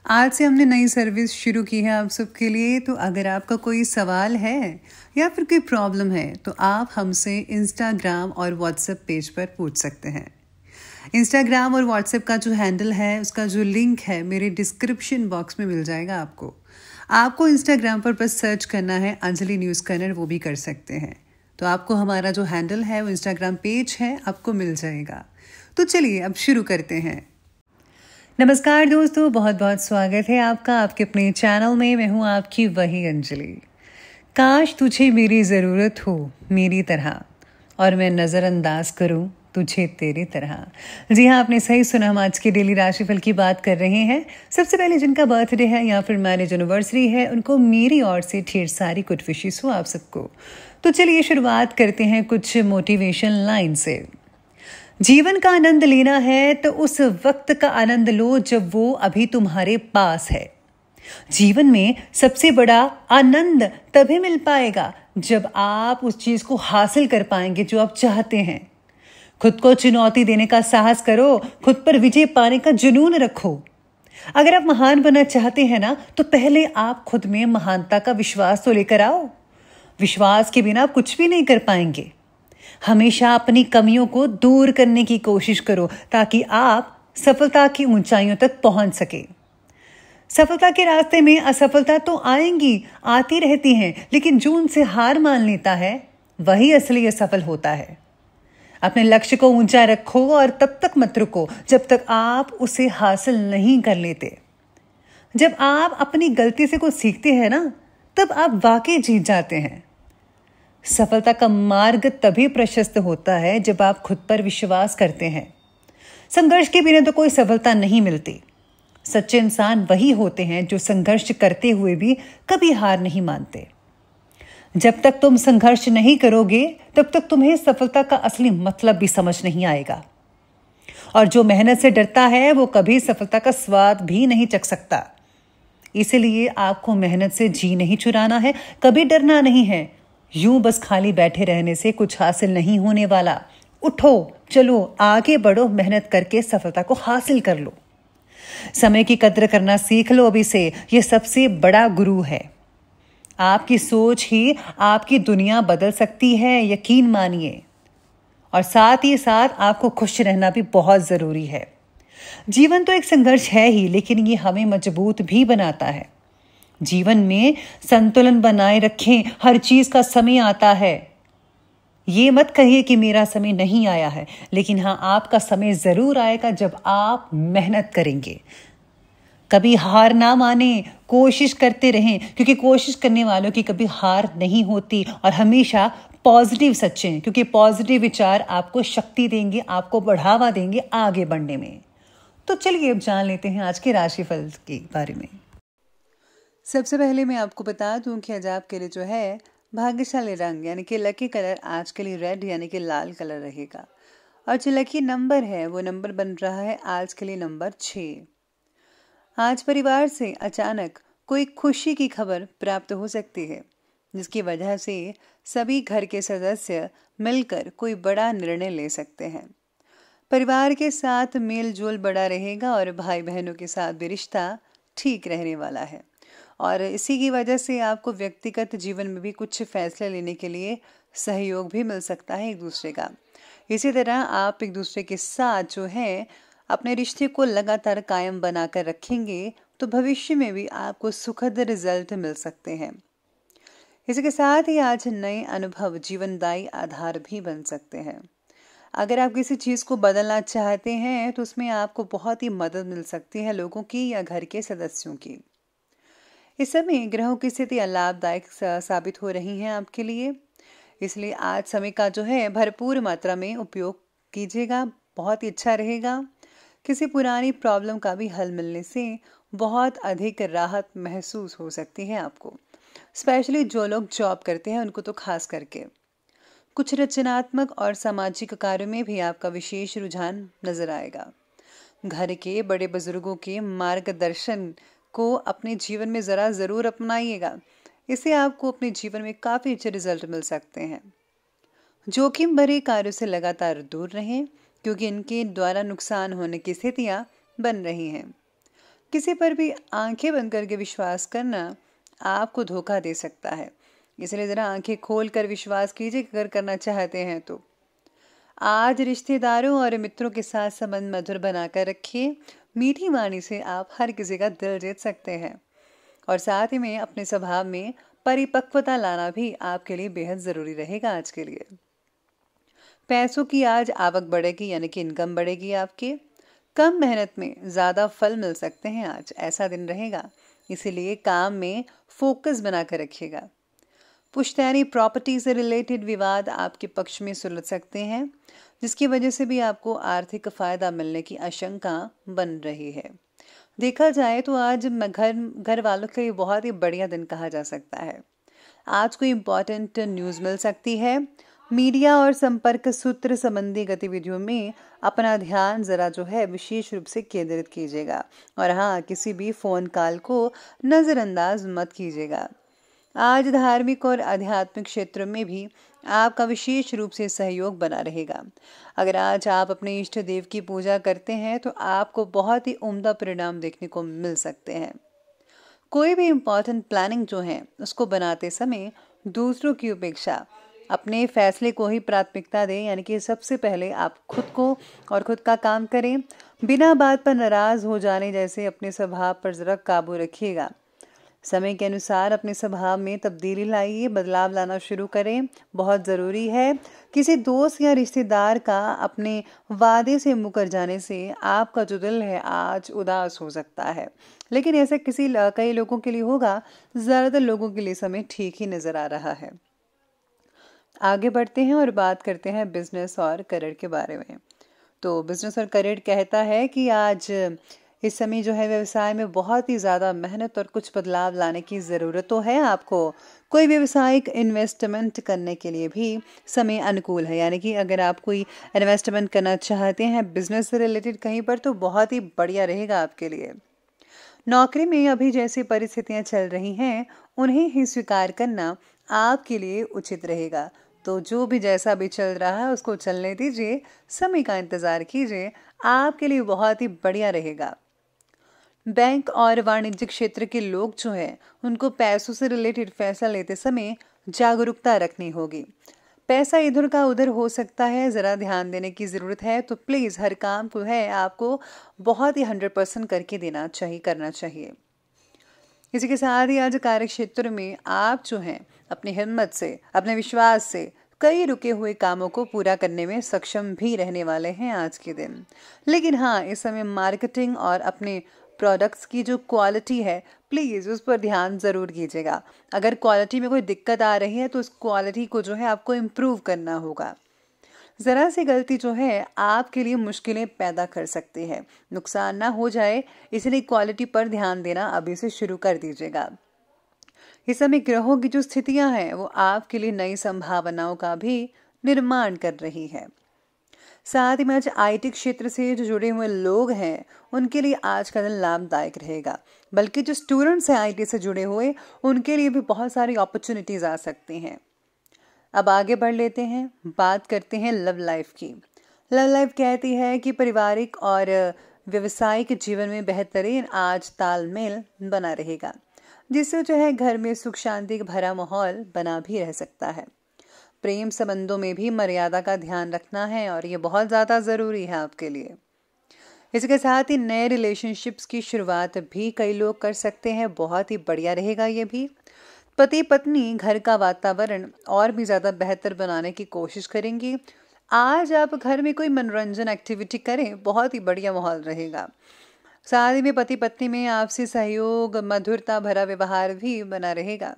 आज से हमने नई सर्विस शुरू की है आप सबके लिए। तो अगर आपका कोई सवाल है या फिर कोई प्रॉब्लम है तो आप हमसे इंस्टाग्राम और व्हाट्सएप पेज पर पूछ सकते हैं। इंस्टाग्राम और व्हाट्सएप का जो हैंडल है उसका जो लिंक है मेरे डिस्क्रिप्शन बॉक्स में मिल जाएगा आपको इंस्टाग्राम पर बस सर्च करना है अंजलि न्यूज़ कन्नड़, वो भी कर सकते हैं। तो आपको हमारा जो हैंडल है वो इंस्टाग्राम पेज है आपको मिल जाएगा। तो चलिए अब शुरू करते हैं। नमस्कार दोस्तों, बहुत बहुत स्वागत है आपका आपके अपने चैनल में। मैं हूँ आपकी वही अंजलि। काश तुझे मेरी ज़रूरत हो मेरी तरह और मैं नज़रअंदाज करूँ तुझे तेरी तरह। जी हाँ, आपने सही सुना। हम आज के डेली राशिफल की बात कर रहे हैं। सबसे पहले जिनका बर्थडे है या फिर मैरिज एनिवर्सरी है उनको मेरी ओर से ढेर सारी गुड विशेस हो आप सबको। तो चलिए शुरुआत करते हैं कुछ मोटिवेशन लाइन से। जीवन का आनंद लेना है तो उस वक्त का आनंद लो जब वो अभी तुम्हारे पास है। जीवन में सबसे बड़ा आनंद तभी मिल पाएगा जब आप उस चीज को हासिल कर पाएंगे जो आप चाहते हैं। खुद को चुनौती देने का साहस करो, खुद पर विजय पाने का जुनून रखो। अगर आप महान बनना चाहते हैं ना तो पहले आप खुद में महानता का विश्वास तो लेकर आओ। विश्वास के बिना आप कुछ भी नहीं कर पाएंगे। हमेशा अपनी कमियों को दूर करने की कोशिश करो ताकि आप सफलता की ऊंचाइयों तक पहुंच सके। सफलता के रास्ते में असफलता तो आएंगी, आती रहती हैं, लेकिन जो उनसे हार मान लेता है वही असली असफल होता है। अपने लक्ष्य को ऊंचा रखो और तब तक मत रुको जब तक आप उसे हासिल नहीं कर लेते। जब आप अपनी गलती से कुछ सीखते हैं ना तब आप वाकई जीत जाते हैं। सफलता का मार्ग तभी प्रशस्त होता है जब आप खुद पर विश्वास करते हैं। संघर्ष के बिना तो कोई सफलता नहीं मिलती। सच्चे इंसान वही होते हैं जो संघर्ष करते हुए भी कभी हार नहीं मानते। जब तक तुम संघर्ष नहीं करोगे तब तक तुम्हें सफलता का असली मतलब भी समझ नहीं आएगा। और जो मेहनत से डरता है वो कभी सफलता का स्वाद भी नहीं चख सकता। इसलिए आपको मेहनत से जी नहीं चुराना है, कभी डरना नहीं है। यूं बस खाली बैठे रहने से कुछ हासिल नहीं होने वाला। उठो, चलो आगे बढ़ो, मेहनत करके सफलता को हासिल कर लो। समय की कद्र करना सीख लो अभी से, यह सबसे बड़ा गुरु है। आपकी सोच ही आपकी दुनिया बदल सकती है, यकीन मानिए। और साथ ही साथ आपको खुश रहना भी बहुत जरूरी है। जीवन तो एक संघर्ष है ही, लेकिन ये हमें मजबूत भी बनाता है। जीवन में संतुलन बनाए रखें, हर चीज का समय आता है। ये मत कहिए कि मेरा समय नहीं आया है, लेकिन हाँ, आपका समय जरूर आएगा जब आप मेहनत करेंगे। कभी हार ना माने, कोशिश करते रहें, क्योंकि कोशिश करने वालों की कभी हार नहीं होती। और हमेशा पॉजिटिव सच्चे, क्योंकि पॉजिटिव विचार आपको शक्ति देंगे, आपको बढ़ावा देंगे आगे बढ़ने में। तो चलिए अब जान लेते हैं आज के राशिफल के बारे में। सबसे पहले मैं आपको बता दूं कि आज आपके लिए जो है भाग्यशाली रंग यानी कि लकी कलर आज के लिए रेड यानी कि लाल कलर रहेगा। और जो लकी नंबर है वो नंबर बन रहा है आज के लिए नंबर 6। आज परिवार से अचानक कोई खुशी की खबर प्राप्त हो सकती है, जिसकी वजह से सभी घर के सदस्य मिलकर कोई बड़ा निर्णय ले सकते हैं। परिवार के साथ मेल जोल बड़ा रहेगा और भाई बहनों के साथ भी रिश्ता ठीक रहने वाला है। और इसी की वजह से आपको व्यक्तिगत जीवन में भी कुछ फैसले लेने के लिए सहयोग भी मिल सकता है एक दूसरे का। इसी तरह आप एक दूसरे के साथ जो है अपने रिश्ते को लगातार कायम बनाकर रखेंगे तो भविष्य में भी आपको सुखद रिजल्ट मिल सकते हैं। इसी के साथ ही आज नए अनुभव जीवनदायी आधार भी बन सकते हैं। अगर आप किसी चीज़ को बदलना चाहते हैं तो उसमें आपको बहुत ही मदद मिल सकती है लोगों की या घर के सदस्यों की। इस समय ग्रहों की स्थिति लाभदायक साबित हो रही हैं आपके लिए, इसलिए आज समय का जो है भरपूर मात्रा में उपयोग कीजिएगा, बहुत ही अच्छा रहेगा। किसी पुरानी प्रॉब्लम का भी हल मिलने से बहुत अधिक राहत महसूस हो सकती है आपको। स्पेशली जो लोग जॉब करते हैं उनको तो खास करके। कुछ रचनात्मक और सामाजिक कार्यों में भी आपका विशेष रुझान नजर आएगा। घर के बड़े बुजुर्गों के मार्गदर्शन को अपने जीवन में जरूर अपनाइएगा। इससे आपको अपने जीवन में काफी अच्छे रिजल्ट मिल सकते हैं। जोखिम भरे कार्यों से लगातार दूर रहें, क्योंकि इनके द्वारा नुकसान होने की स्थितियां बन रही हैं। किसी पर भी आंखें बंद करके विश्वास करना आपको धोखा दे सकता है, इसलिए ज़रा आंखें खोल कर विश्वास कीजिए अगर करना चाहते हैं तो। आज रिश्तेदारों और मित्रों के साथ संबंध मधुर बनाकर रखिए। मीठी वाणी से आप हर किसी का दिल जीत सकते हैं। और साथ ही में अपने स्वभाव में परिपक्वता लाना भी आपके लिए बेहद ज़रूरी रहेगा आज के लिए। पैसों की आज आवक बढ़ेगी, यानी कि इनकम बढ़ेगी आपकी। कम मेहनत में ज़्यादा फल मिल सकते हैं, आज ऐसा दिन रहेगा, इसीलिए काम में फोकस बनाकर रखिएगा। पुश्तैनी प्रॉपर्टी से रिलेटेड विवाद आपके पक्ष में सुलझ सकते हैं, जिसकी वजह से भी आपको आर्थिक फायदा मिलने की आशंका बन रही है। देखा जाए तो आज घर वालों के लिए बहुत ही बढ़िया दिन कहा जा सकता है। आज कोई इम्पोर्टेंट न्यूज़ मिल सकती है। मीडिया और संपर्क सूत्र संबंधी गतिविधियों में अपना ध्यान ज़रा जो है विशेष रूप से केंद्रित कीजिएगा। और हाँ, किसी भी फ़ोन कॉल को नज़रअंदाज मत कीजिएगा। आज धार्मिक और आध्यात्मिक क्षेत्रों में भी आपका विशेष रूप से सहयोग बना रहेगा। अगर आज आप अपने इष्ट देव की पूजा करते हैं तो आपको बहुत ही उम्दा परिणाम देखने को मिल सकते हैं। कोई भी इम्पोर्टेंट प्लानिंग जो है उसको बनाते समय दूसरों की उपेक्षा अपने फैसले को ही प्राथमिकता दें, यानी कि सबसे पहले आप खुद को और खुद का काम करें। बिना बात पर नाराज हो जाने जैसे अपने स्वभाव पर जरा काबू रखिएगा। समय के अनुसार अपने स्वभाव में तब्दीली लाइए, बदलाव लाना शुरू करें, बहुत ज़रूरी है। किसी दोस्त या रिश्तेदार का अपने वादे से मुकर जाने से आपका जो दिल है आज उदास हो सकता है, लेकिन ऐसा कई लोगों के लिए होगा। ज़्यादातर लोगों के लिए समय ठीक ही नज़र आ रहा है। आगे बढ़ते हैं और बात करते हैं बिजनेस और करियर के बारे में। तो बिजनेस और करियर कहता है कि आज इस समय जो है व्यवसाय में बहुत ही ज़्यादा मेहनत और कुछ बदलाव लाने की ज़रूरत तो है आपको। कोई व्यावसायिक इन्वेस्टमेंट करने के लिए भी समय अनुकूल है, यानी कि अगर आप कोई इन्वेस्टमेंट करना चाहते हैं बिजनेस से रिलेटेड कहीं पर तो बहुत ही बढ़िया रहेगा आपके लिए। नौकरी में अभी जैसी परिस्थितियां चल रही हैं उन्हें ही स्वीकार करना आपके लिए उचित रहेगा। तो जो भी जैसा भी चल रहा है उसको चलने दीजिए, समय का इंतज़ार कीजिए, आपके लिए बहुत ही बढ़िया रहेगा। बैंक और वाणिज्यिक क्षेत्र के लोग जो हैं उनको पैसों से रिलेटेड फैसला लेते समय जागरूकता रखनी होगी। पैसा इधर का उधर हो सकता है, ज़रा ध्यान देने की ज़रूरत है। तो प्लीज़ हर काम को है आपको बहुत ही 100% करके करना चाहिए। इसी के साथ ही आज कार्य क्षेत्र में आप जो हैं अपनी हिम्मत से, अपने विश्वास से कई रुके हुए कामों को पूरा करने में सक्षम भी रहने वाले हैं आज के दिन। लेकिन हाँ, इस समय मार्केटिंग और अपने प्रोडक्ट्स की जो क्वालिटी है प्लीज़ उस पर ध्यान ज़रूर कीजिएगा। अगर क्वालिटी में कोई दिक्कत आ रही है तो उस क्वालिटी को जो है आपको इम्प्रूव करना होगा। ज़रा सी गलती जो है आपके लिए मुश्किलें पैदा कर सकती है, नुकसान ना हो जाए, इसलिए क्वालिटी पर ध्यान देना अभी से शुरू कर दीजिएगा। इस समय ग्रहों की जो स्थितियां हैं वो आपके लिए नई संभावनाओं का भी निर्माण कर रही है। साथ ही में आज आईटी क्षेत्र से जो जुड़े हुए लोग हैं उनके लिए आज का दिन लाभदायक रहेगा। बल्कि जो स्टूडेंट्स हैं आईटी से जुड़े हुए उनके लिए भी बहुत सारी अपॉर्चुनिटीज़ आ सकती हैं। अब आगे बढ़ लेते हैं, बात करते हैं लव लाइफ की। लव लाइफ कहती है कि पारिवारिक और व्यवसायिक जीवन में बेहतरीन आज तालमेल बना रहेगा, जिससे जो है घर में सुख शांति का भरा माहौल बना भी रह सकता है। प्रेम संबंधों में भी मर्यादा का ध्यान रखना है और ये बहुत ज़्यादा ज़रूरी है आपके लिए। इसके साथ ही नए रिलेशनशिप्स की शुरुआत भी कई लोग कर सकते हैं, बहुत ही बढ़िया रहेगा ये भी। पति पत्नी घर का वातावरण और भी ज़्यादा बेहतर बनाने की कोशिश करेंगी। आज आप घर में कोई मनोरंजन एक्टिविटी करें, बहुत ही बढ़िया माहौल रहेगा। साथ ही में पति पत्नी में आपसी सहयोग, मधुरता भरा व्यवहार भी बना रहेगा।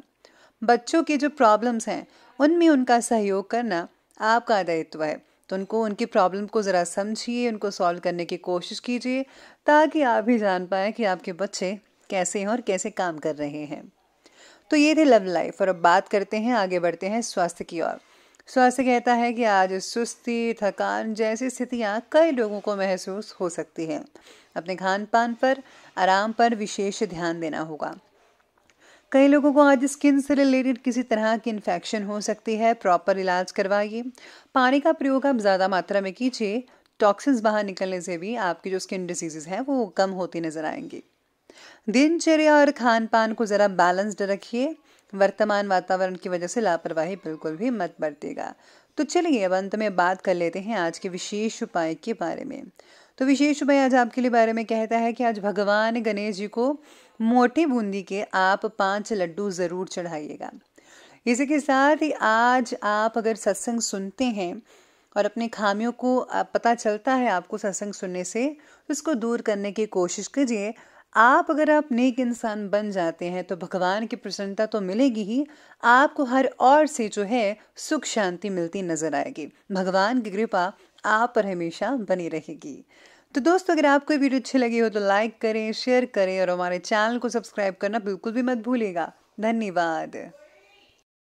बच्चों की जो प्रॉब्लम्स हैं उनमें उनका सहयोग करना आपका दायित्व है, तो उनको उनकी प्रॉब्लम को ज़रा समझिए, उनको सॉल्व करने की कोशिश कीजिए, ताकि आप भी जान पाएँ कि आपके बच्चे कैसे हैं और कैसे काम कर रहे हैं। तो ये थे लव लाइफ। और अब बात करते हैं, आगे बढ़ते हैं स्वास्थ्य की ओर। स्वास्थ्य कहता है कि आज सुस्ती, थकान जैसी स्थितियाँ कई लोगों को महसूस हो सकती हैं। अपने खान पान पर, आराम पर विशेष ध्यान देना होगा। कई लोगों को आज स्किन से रिलेटेड किसी तरह की इन्फेक्शन हो सकती है, प्रॉपर इलाज करवाइए। पानी का प्रयोग आप ज़्यादा मात्रा में कीजिए, टॉक्सिन्स बाहर निकलने से भी आपकी जो स्किन डिजीज़ हैं वो कम होती नजर आएंगी। दिनचर्या और खान पान को ज़रा बैलेंस्ड रखिए। वर्तमान वातावरण की वजह से लापरवाही बिल्कुल भी मत बरतिएगा। तो चलिए अब अंत में बात कर लेते हैं आज के विशेष उपाय के बारे में। तो विशेष उपाय आज आपके लिए बारे में कहता है कि आज भगवान गणेश जी को मोटी बूंदी के आप 5 लड्डू ज़रूर चढ़ाइएगा। इसी के साथ ही आज आप अगर सत्संग सुनते हैं और अपनी खामियों को पता चलता है आपको सत्संग सुनने से, उसको दूर करने की कोशिश कीजिए। अगर आप नेक इंसान बन जाते हैं तो भगवान की प्रसन्नता तो मिलेगी ही, आपको हर ओर से जो है सुख शांति मिलती नजर आएगी। भगवान की कृपा आप पर हमेशा बनी रहेगी। तो दोस्तों, अगर आपको ये वीडियो अच्छी लगी हो तो लाइक करें, शेयर करें और हमारे चैनल को सब्सक्राइब करना बिल्कुल भी मत भूलिएगा। धन्यवाद।